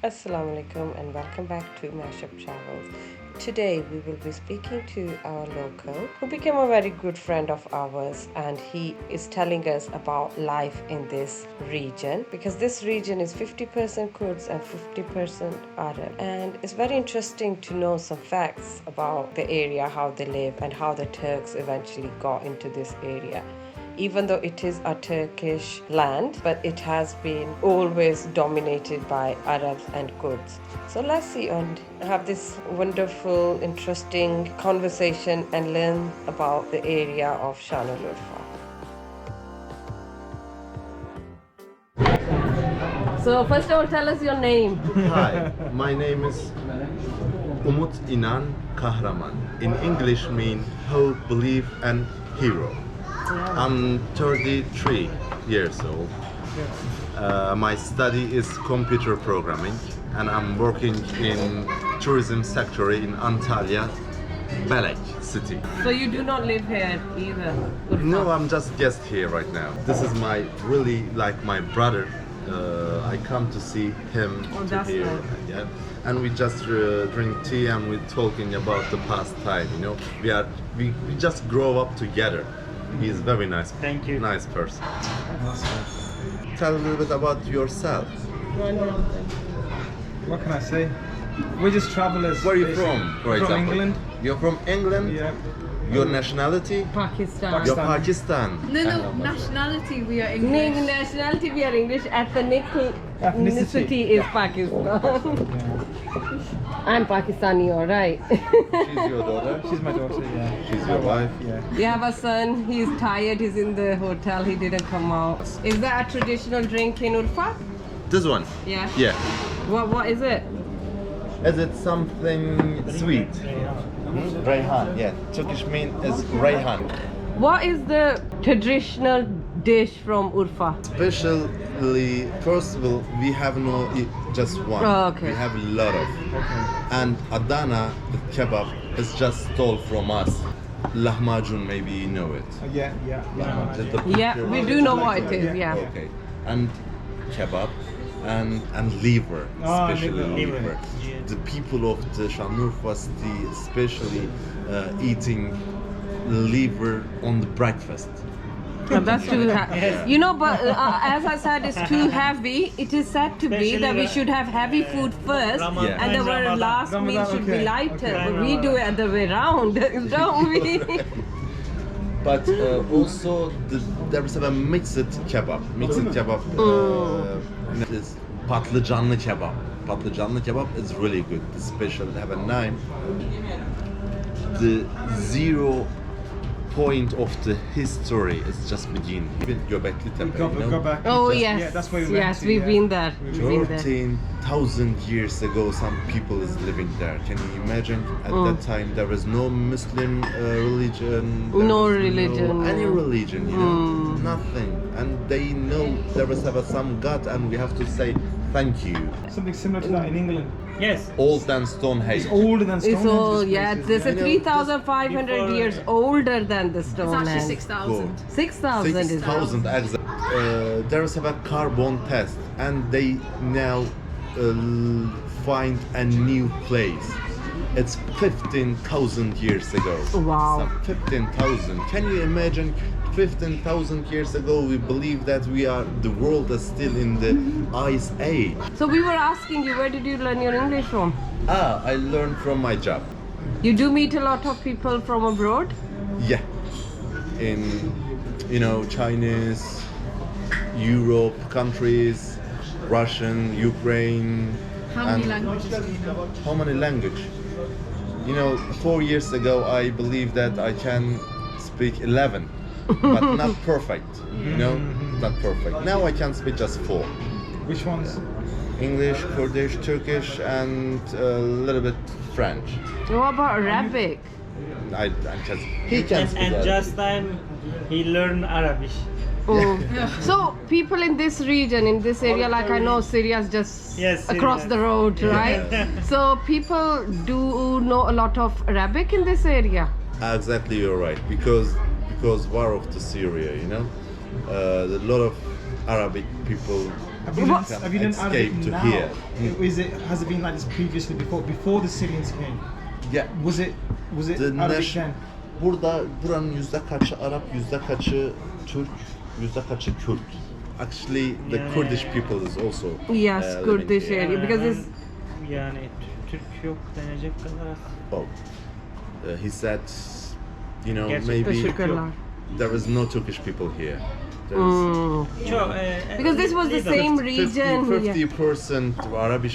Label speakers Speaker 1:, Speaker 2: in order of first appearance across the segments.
Speaker 1: Assalamu alaikum and welcome back to Mashup Travels. Today we will be speaking to our local who became a very good friend of ours, and he is telling us about life in this region, because this region is 50% Kurds and 50% Arab, and it's very interesting to know some facts about the area, how they live and how the Turks eventually got into this area. Even though it is a Turkish land, but it has been always dominated by Arabs and Kurds. So let's see and have this wonderful, interesting conversation and learn about the area of Sanilurfa. So first of all, tell us your name.
Speaker 2: Hi, my name is Kamut Anan Kahraman. In English mean hope, belief and hero. I'm 33 years old. My study is computer programming, and I'm working in tourism sector in Antalya, Belek city.
Speaker 1: So you do not live here either?
Speaker 2: No, I'm just guest here right now. This is my really like my brother. I come to see him
Speaker 1: that's
Speaker 2: here.
Speaker 1: nice.
Speaker 2: Yeah, and we just drink tea and we're talking about the past time. You know, we just grow up together. He's very nice.
Speaker 3: Thank you.
Speaker 2: Nice person. Tell a little bit about yourself.
Speaker 3: What can I say? We're just travelers.
Speaker 2: Where are you from, for example?
Speaker 3: From England.
Speaker 2: You're from England?
Speaker 3: Yeah.
Speaker 2: Your nationality?
Speaker 1: Pakistan.
Speaker 2: You're Pakistan.
Speaker 4: No, nationality we are English.
Speaker 1: Nationality we are English, ethnicity is Pakistan. I'm Pakistani, alright.
Speaker 2: She's your daughter?
Speaker 3: She's my daughter, yeah.
Speaker 2: She's your wife?
Speaker 3: Yeah.
Speaker 1: We have a son, he's tired, he's in the hotel, he didn't come out. Is that a traditional drink in Urfa?
Speaker 2: This one?
Speaker 1: Yeah.
Speaker 2: Yeah.
Speaker 1: What is it?
Speaker 2: Is it something sweet? Rayhan, yeah. Turkish mean is Rayhan.
Speaker 1: What is the traditional dish from Urfa?
Speaker 2: Especially, first of all, we have no just one.
Speaker 1: Oh, okay.
Speaker 2: We have a lot of. And Adana, the kebab, is just stole from us. Lahmacun, maybe you know it.
Speaker 3: Yeah.
Speaker 2: Lahmacun, the
Speaker 1: Yeah,
Speaker 2: picture
Speaker 1: we
Speaker 2: of
Speaker 1: do
Speaker 2: it.
Speaker 1: know what it is, yeah.
Speaker 2: Okay. And kebab and liver,
Speaker 3: Ah,
Speaker 2: especially
Speaker 3: liver.
Speaker 2: liver. The people of the Sanilurfa city, especially eating liver on the breakfast.
Speaker 1: That's too heavy. You know, but as I said, it's too heavy. It is said to be that we should have heavy food first,
Speaker 2: Yeah.
Speaker 1: and our last meal should be lighter. But we do it the way around, don't we?
Speaker 2: But also there is a mixed kebab. Mixed kebab is patlıcanlı kebab. Patlıcanlı kebab is really good. The special have a name. The zero point of the history is just begin. Göbekli Tepe, you know?
Speaker 3: Go back.
Speaker 1: Oh
Speaker 3: Just-
Speaker 1: yes,
Speaker 3: Yeah, that's where we went
Speaker 1: yes,
Speaker 3: to,
Speaker 1: we've
Speaker 3: yeah.
Speaker 1: been there. We've been there.
Speaker 2: 13,000 years ago, some people is living there. Can you imagine? At that time, there was no Muslim religion. There
Speaker 1: No
Speaker 2: was
Speaker 1: religion.
Speaker 2: No any religion, you know, nothing. And they know there was some God, and we have to say thank you.
Speaker 3: Something similar to that in England.
Speaker 5: Yes.
Speaker 2: Old than Stonehenge.
Speaker 3: It's older than Stonehenge.
Speaker 1: It's all,
Speaker 3: this
Speaker 1: yeah,
Speaker 3: place is,
Speaker 1: there's a
Speaker 2: I know,
Speaker 1: 3,500
Speaker 5: before-
Speaker 1: years older than the
Speaker 4: It's actually
Speaker 1: Stonehenge.
Speaker 4: 6,000.
Speaker 1: 6,000 is
Speaker 2: 6,000 exact. There is a carbon test, and they now find a new place. It's 15,000 years ago.
Speaker 1: Wow.
Speaker 2: So 15,000. Can you imagine? 15,000 years ago, we believe that the world is still in the ice age.
Speaker 1: So we were asking you, where did you learn your English from?
Speaker 2: I learned from my job.
Speaker 1: You do meet a lot of people from abroad?
Speaker 2: Yeah. In, Chinese, Europe countries, Russian, Ukraine.
Speaker 4: How many
Speaker 2: and-
Speaker 4: languages do you know?
Speaker 2: How many language? 4 years ago, I believe that I can speak 11, but not perfect. Not perfect. Now I can speak just 4.
Speaker 3: Which ones?
Speaker 2: English, Kurdish, Turkish, and a little bit French.
Speaker 1: What about Arabic?
Speaker 2: He can speak
Speaker 5: And
Speaker 2: Arabic.
Speaker 5: just time he learned Arabic.
Speaker 1: Oh. So people in this region, in this area, like I know Syria's just
Speaker 5: Yes,
Speaker 1: across
Speaker 5: Syria.
Speaker 1: the road, right? So people do know a lot of Arabic in this area.
Speaker 2: Exactly, you're right. Because war of the Syria, a lot of Arabic people
Speaker 3: Have you learned,
Speaker 2: Can
Speaker 3: have you learned Arabic
Speaker 2: escape to
Speaker 3: now?
Speaker 2: here.
Speaker 3: Has it been like this previously before the Syrians came?
Speaker 2: Yeah.
Speaker 3: Was it
Speaker 2: The
Speaker 3: Arabic
Speaker 2: nation-
Speaker 3: then?
Speaker 2: Buranın yüzde kaçı Arap, yüzde kaçı Türk, yüzde kaçı Kürt. Actually, the
Speaker 5: Yeah.
Speaker 2: Kurdish people is also
Speaker 1: Yes,
Speaker 2: living
Speaker 1: Kurdish
Speaker 2: here.
Speaker 1: area because it's
Speaker 5: yani Türk yok denecek kadar az.
Speaker 2: Oh, he said, you know,
Speaker 5: Gerçi
Speaker 2: maybe
Speaker 1: teşekkürler.
Speaker 2: there is no Turkish people here. There's
Speaker 5: Çok,
Speaker 1: Because this was the
Speaker 5: little.
Speaker 1: same region.
Speaker 2: 50% Arabic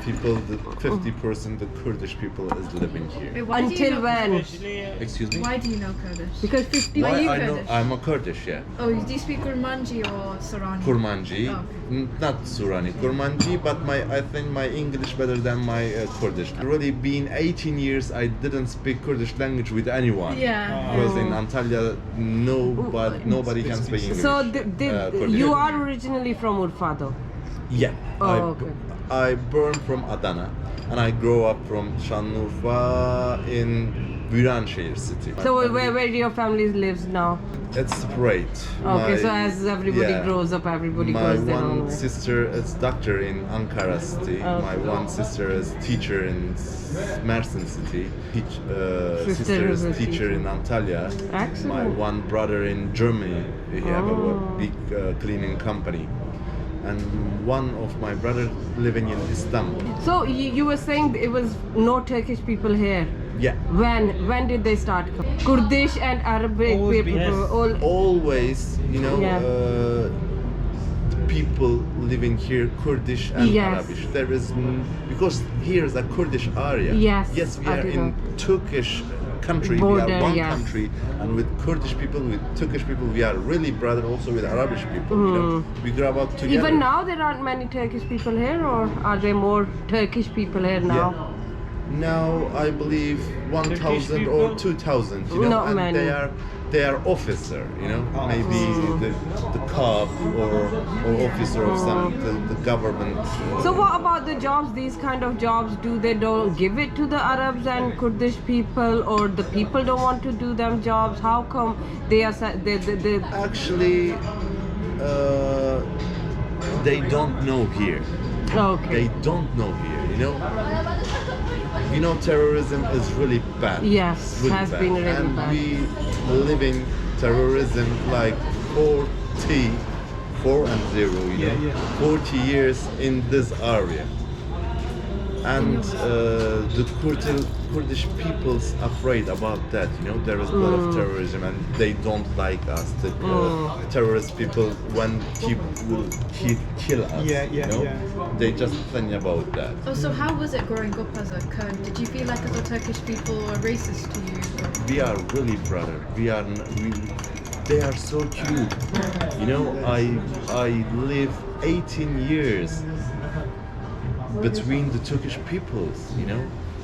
Speaker 2: people, the 50% the Kurdish people is living here.
Speaker 4: Wait, why do you
Speaker 1: Until
Speaker 4: know
Speaker 1: when?
Speaker 5: Especially,
Speaker 2: Excuse me?
Speaker 4: Why do you know Kurdish?
Speaker 1: Because 50
Speaker 2: Why
Speaker 4: you
Speaker 2: I know
Speaker 4: Kurdish?
Speaker 2: I'm a Kurdish, yeah.
Speaker 4: Oh, do you speak Kurmanji or Sorani?
Speaker 2: Kurmanji,
Speaker 4: Oh.
Speaker 2: not Surani, Kurmanji, but I think my English better than my Kurdish. Really, been 18 years, I didn't speak Kurdish language with anyone.
Speaker 4: Yeah.
Speaker 2: Because in Antalya, nobody can speak English.
Speaker 1: So
Speaker 2: Kurdish.
Speaker 1: you are originally from Urfa though?
Speaker 2: Yeah.
Speaker 1: Oh, okay.
Speaker 2: I born from Adana, and I grow up from Sanilurfa in Wondershare city.
Speaker 1: So where your family lives now?
Speaker 2: It's separate.
Speaker 1: Okay, so as everybody grows up, everybody
Speaker 2: my
Speaker 1: goes their own
Speaker 2: one
Speaker 1: way.
Speaker 2: sister is doctor in Ankara city. My one sister is teacher in Mersin city. Sister is
Speaker 1: is a
Speaker 2: teacher in Antalya.
Speaker 1: Excellent.
Speaker 2: My one brother in Germany. He have a big cleaning company. And one of my brother living in Istanbul.
Speaker 1: So you were saying it was no Turkish people here.
Speaker 2: Yeah.
Speaker 1: When did they start coming? Kurdish and Arabic
Speaker 3: Always
Speaker 1: people.
Speaker 3: been.
Speaker 5: Yes.
Speaker 1: All,
Speaker 2: Always, you know,
Speaker 1: Yeah.
Speaker 2: the people living here, Kurdish and
Speaker 1: Yes.
Speaker 2: Arabic. There is because here is a Kurdish area.
Speaker 1: Yes,
Speaker 2: Yes, we
Speaker 1: I
Speaker 2: are
Speaker 1: do
Speaker 2: in
Speaker 1: know.
Speaker 2: Turkish country.
Speaker 1: Border,
Speaker 2: we are one
Speaker 1: yes.
Speaker 2: country, and with Kurdish people, with Turkish people, we are really brother. Also with Arabic people, you know, we grow up together.
Speaker 1: even now there aren't many Turkish people here, or are there more Turkish people here now?
Speaker 2: Yeah. Now I believe 1,000 or
Speaker 5: people?
Speaker 2: 2,000, you know,
Speaker 1: Not
Speaker 2: and
Speaker 1: many.
Speaker 2: they are officer, you know, maybe the cop or officer of some the government.
Speaker 1: So what about the jobs? These kind of jobs, do they don't give it to the Arabs and Kurdish people, or the people don't want to do them jobs? How come they are they
Speaker 2: Actually, they don't know here.
Speaker 1: okay?
Speaker 2: They don't know here, you know. You know, terrorism is really bad.
Speaker 1: Yes,
Speaker 2: really
Speaker 1: has been really
Speaker 2: and
Speaker 1: bad.
Speaker 2: we living terrorism like 4 and 0, you know,
Speaker 3: Yeah, yeah.
Speaker 2: 40 years in this area. And the Kurdish people's afraid about that, you know, there is a lot of terrorism and they don't like us. The terrorist people, when will kill us,
Speaker 3: Yeah,
Speaker 2: you
Speaker 3: yeah,
Speaker 2: know,
Speaker 3: yeah.
Speaker 2: they just think about that.
Speaker 4: Oh, so how was it growing up as a Kurd? Did you feel like the Turkish people were racist to you?
Speaker 2: We are really brother. They are so cute. You know, I live 18 years between the Turkish peoples, you know,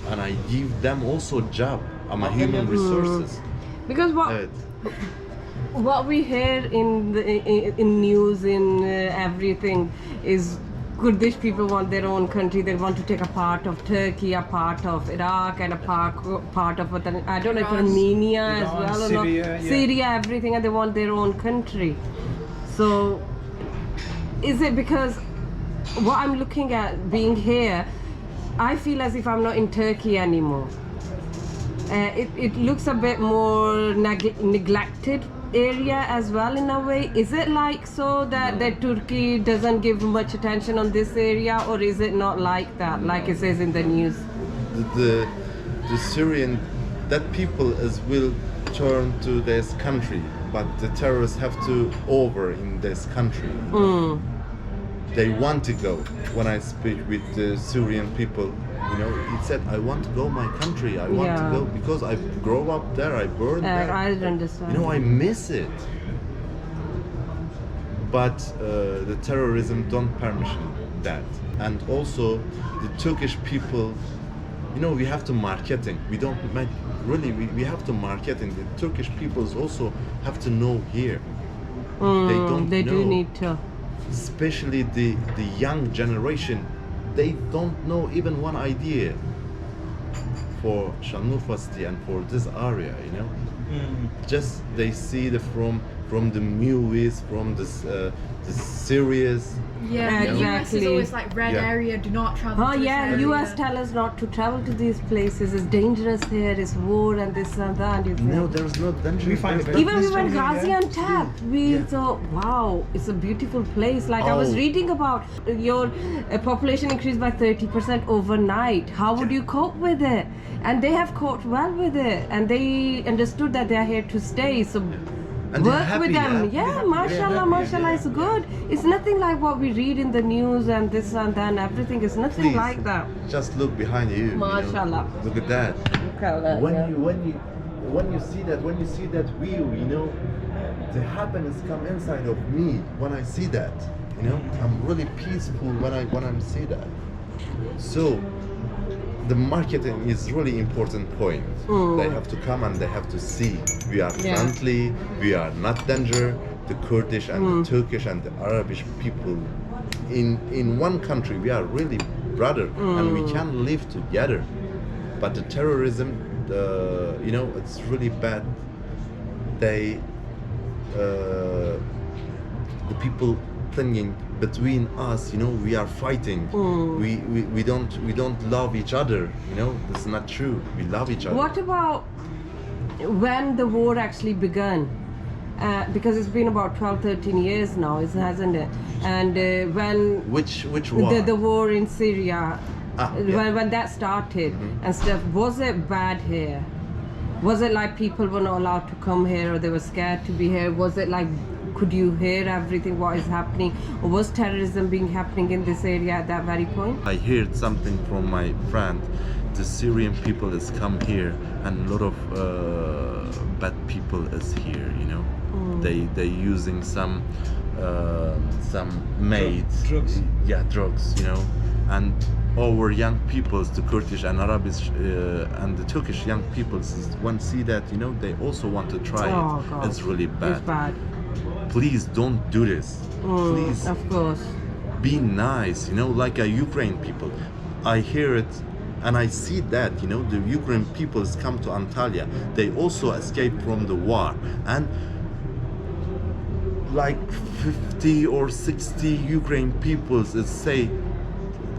Speaker 2: and I give them also job. I'm a human resources.
Speaker 1: Because
Speaker 2: Evet.
Speaker 1: what we hear in news everything is Kurdish people want their own country. They want to take a part of Turkey, a part of Iraq, and a part of I don't know if
Speaker 4: Iran.
Speaker 1: Armenia as
Speaker 3: Iran,
Speaker 1: well, or
Speaker 3: Syria,
Speaker 1: not.
Speaker 3: yeah.
Speaker 1: Syria, everything, and they want their own country. So, is it because what I'm looking at being here, I feel as if I'm not in Turkey anymore. It looks a bit more neglected area as well in a way. Is it like so that Turkey doesn't give much attention on this area, or is it not like that, like it says in the news?
Speaker 2: The Syrian, that people will turn to this country, but the terrorists have to over in this country. They want to go. When I speak with the Syrian people, you know, he said, I want to go my country. I want to
Speaker 1: Yeah.
Speaker 2: go because I grow up there. I born there.
Speaker 1: I understand.
Speaker 2: You know, I miss it. But the terrorism don't permission that. And also the Turkish people, you know, we have to marketing. We don't really. We have to marketing. The Turkish peoples also have to know here. They don't
Speaker 1: They
Speaker 2: know.
Speaker 1: do need to.
Speaker 2: Especially the young generation, they don't know even one idea for Sanilurfa city and for this area, you know. Just they see the from from the movies, from the series.
Speaker 4: Yeah, the US is
Speaker 1: Exactly.
Speaker 4: always like red
Speaker 2: Yeah.
Speaker 4: area, do not travel
Speaker 1: Oh
Speaker 4: to this
Speaker 1: yeah,
Speaker 4: area.
Speaker 1: US tell us not to travel to these places. It's dangerous here. It's war and this and that. You think?
Speaker 2: No, there's no danger.
Speaker 3: We find it
Speaker 2: There's
Speaker 3: very
Speaker 1: Even we went
Speaker 3: peaceful here,
Speaker 1: Gaziantep. We
Speaker 2: Yeah.
Speaker 1: thought, wow, it's a beautiful place. Like I was
Speaker 2: Oh.
Speaker 1: reading about your population increased by 30% overnight. How would you cope with it? And they have coped well with it, and they understood that they are here to stay. So
Speaker 2: And they're
Speaker 1: work
Speaker 2: happy,
Speaker 1: with them.
Speaker 2: yeah?
Speaker 1: Yeah,
Speaker 2: They're
Speaker 1: mashallah,
Speaker 2: happy,
Speaker 1: mashallah,
Speaker 2: yeah.
Speaker 1: it's good. It's nothing like what we read in the news and this and that and everything. It's nothing
Speaker 2: Please,
Speaker 1: like that.
Speaker 2: Just look behind you.
Speaker 1: Mashallah.
Speaker 2: Look at that. When you see that view, the happiness come inside of me when I see that. I'm really peaceful when I see that. So the marketing is really important point. They have to come and they have to see we are
Speaker 1: Yeah.
Speaker 2: friendly, we are not danger. The Kurdish and the Turkish and the Arabic people in one country we are really brother and we can live together. But the terrorism, it's really bad. They the people thinking between us, we are fighting. We don't love each other. It's not true. We love each other.
Speaker 1: What about when the war actually began? Because it's been about 12, 13 years now, hasn't it? And when
Speaker 2: Which war?
Speaker 1: the war in Syria,
Speaker 2: yeah.
Speaker 1: when that started and stuff, was it bad here? Was it like people were not allowed to come here or they were scared to be here? Was it like, could you hear everything what is happening? Or was terrorism happening in this area at that very point?
Speaker 2: I heard something from my friend. The Syrian people is come here, and a lot of bad people is here. They using some maids,
Speaker 3: Drugs.
Speaker 2: Yeah, drugs. And our young peoples, the Kurdish and Arabs and the Turkish young peoples, when see that, they also want to try
Speaker 1: Oh,
Speaker 2: it.
Speaker 1: God.
Speaker 2: It's really bad.
Speaker 1: It's bad.
Speaker 2: Please don't do this. Please
Speaker 1: Of course.
Speaker 2: be nice, like a Ukraine people. I hear it and I see that, the Ukraine peoples come to Antalya. They also escaped from the war. And like 50 or 60 Ukraine peoples say,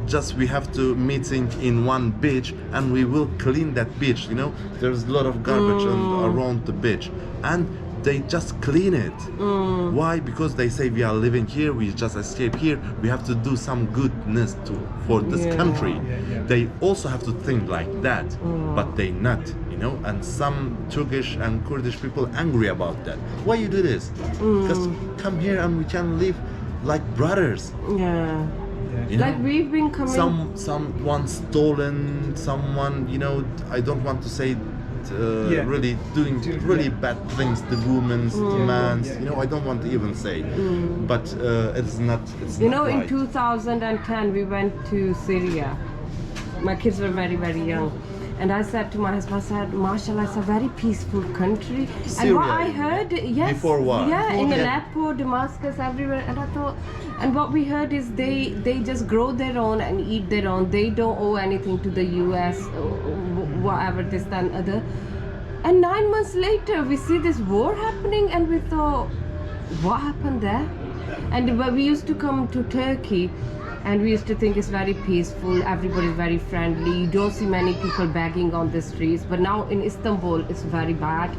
Speaker 2: just we have to meeting in one beach and we will clean that beach. There's a lot of garbage around the beach. And they just clean it. Why? Because they say we are living here, we just escape here, we have to do some goodness for this country.
Speaker 3: Yeah.
Speaker 2: They also have to think like that, but they not, and some Turkish and Kurdish people angry about that. Why you do this? Because come here and we can live like brothers.
Speaker 1: Yeah.
Speaker 2: You know?
Speaker 1: Like we've been coming.
Speaker 2: Someone stolen, someone, I don't want to say really doing really bad things, the women's, the man's, I don't want to even say, but it's not not
Speaker 1: in
Speaker 2: right.
Speaker 1: 2010 we went to Syria. My kids were very, very young. And I said to my husband, I said, mashallah, it's a very peaceful country. And what I
Speaker 2: Syria,
Speaker 1: heard, yes.
Speaker 2: Before war.
Speaker 1: Yeah, in
Speaker 2: Yeah.
Speaker 1: Aleppo, Damascus, everywhere. And I thought, and what we heard is they just grow their own and eat their own. They don't owe anything to the US, whatever, this, that, and other. And 9 months later, we see this war happening and we thought, what happened there? And we used to come to Turkey and we used to think it's very peaceful, everybody's very friendly, you don't see many people begging on the streets. But now in Istanbul, it's very bad.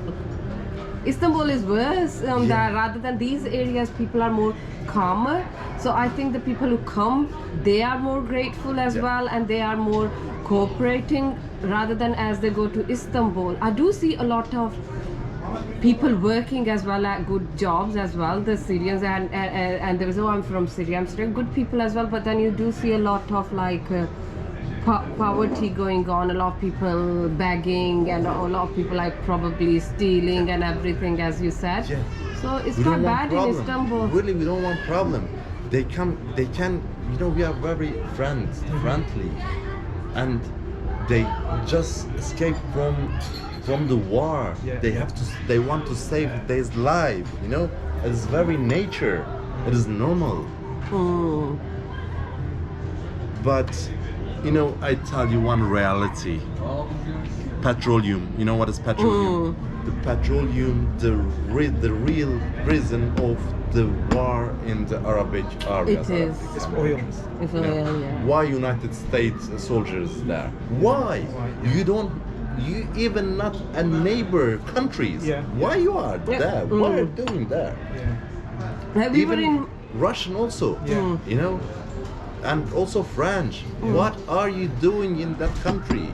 Speaker 1: Istanbul is worse that rather than these areas, people are more calmer. So I think the people who come, they are more grateful as well, and they are more cooperating rather than as they go to Istanbul. I do see a lot of people working as well at good jobs as well, the Syrians, and there was, I'm from Syria, I'm Syrian, good people as well, but then you do see a lot of like poverty going on, a lot of people begging, and a lot of people like probably stealing and everything, as you said.
Speaker 2: Yeah.
Speaker 1: So it's
Speaker 2: We
Speaker 1: quite
Speaker 2: don't want
Speaker 1: bad in
Speaker 2: problem.
Speaker 1: Istanbul.
Speaker 2: Really, we don't want problem. They can, we are very friendly, and they just escape from the war.
Speaker 3: Yeah.
Speaker 2: They want to save their life. It's very nature. It is normal. But I tell you one reality. Petroleum. You know what is petroleum? the petroleum, the real reason of the war in the Arabic areas.
Speaker 1: It is.
Speaker 3: It's oil.
Speaker 1: It's
Speaker 2: Yeah.
Speaker 1: oil, yeah.
Speaker 2: Why United States soldiers there? Why? You even not a neighbor countries.
Speaker 3: Yeah.
Speaker 2: Why you are
Speaker 1: Yeah.
Speaker 2: there? What are you doing there?
Speaker 3: Yeah.
Speaker 1: We were
Speaker 2: Even
Speaker 1: in.
Speaker 2: Russian also.
Speaker 3: Yeah.
Speaker 2: You know, and also French. What are you doing in that country?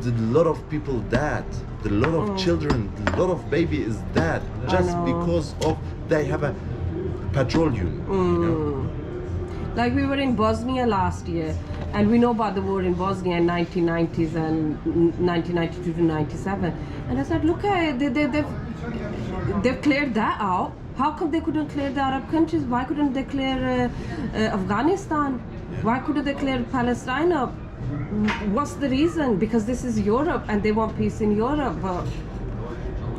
Speaker 2: The lot of people dead. The lot of children, the lot of baby is dead just
Speaker 1: know.
Speaker 2: because of they have a petroleum. You know?
Speaker 1: Like we were in Bosnia last year, and we know about the war in Bosnia in 1990s and 1992 to 97. And I said, look at they've cleared that out. How come they couldn't clear the Arab countries? Why couldn't they clear Afghanistan? Why couldn't they clear Palestine up? What's the reason? Because this is Europe and they want peace in Europe, but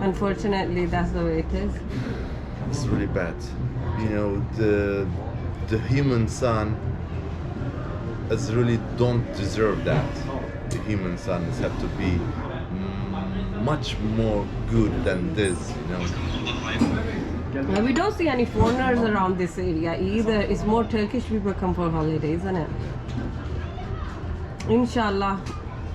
Speaker 1: unfortunately that's the way it is.
Speaker 2: It's really bad. You know, the human son is really don't deserve that. The human son is have to be much more good than this, you know.
Speaker 1: Now, we don't see any foreigners around this area either. It's more Turkish people come for holidays, isn't it? Inshallah,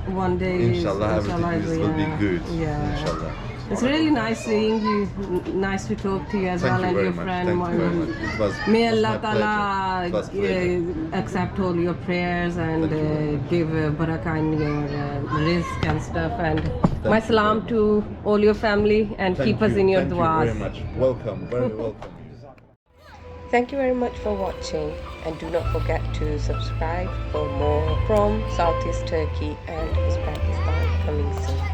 Speaker 1: one day.
Speaker 2: Inshallah, everything will be good.
Speaker 1: Yeah.
Speaker 2: Inshallah.
Speaker 1: It's really nice seeing you. Nice to talk to you as
Speaker 2: Thank
Speaker 1: well,
Speaker 2: you
Speaker 1: and
Speaker 2: very
Speaker 1: your
Speaker 2: much.
Speaker 1: friend.
Speaker 2: Thank you very much. It was,
Speaker 1: May
Speaker 2: it was
Speaker 1: Allah
Speaker 2: my pleasure. It was
Speaker 1: Ta'ala
Speaker 2: pleasure.
Speaker 1: accept all your prayers and
Speaker 2: Thank you very much.
Speaker 1: give barakah in your risk and stuff. And my
Speaker 2: you
Speaker 1: salam
Speaker 2: very
Speaker 1: to all your family and
Speaker 2: Thank
Speaker 1: keep us
Speaker 2: you.
Speaker 1: in your
Speaker 2: Thank
Speaker 1: du'as.
Speaker 2: you very much. Welcome. Very welcome.
Speaker 1: Thank you very much for watching, and do not forget to subscribe for more from Southeast Turkey and Uzbekistan coming soon.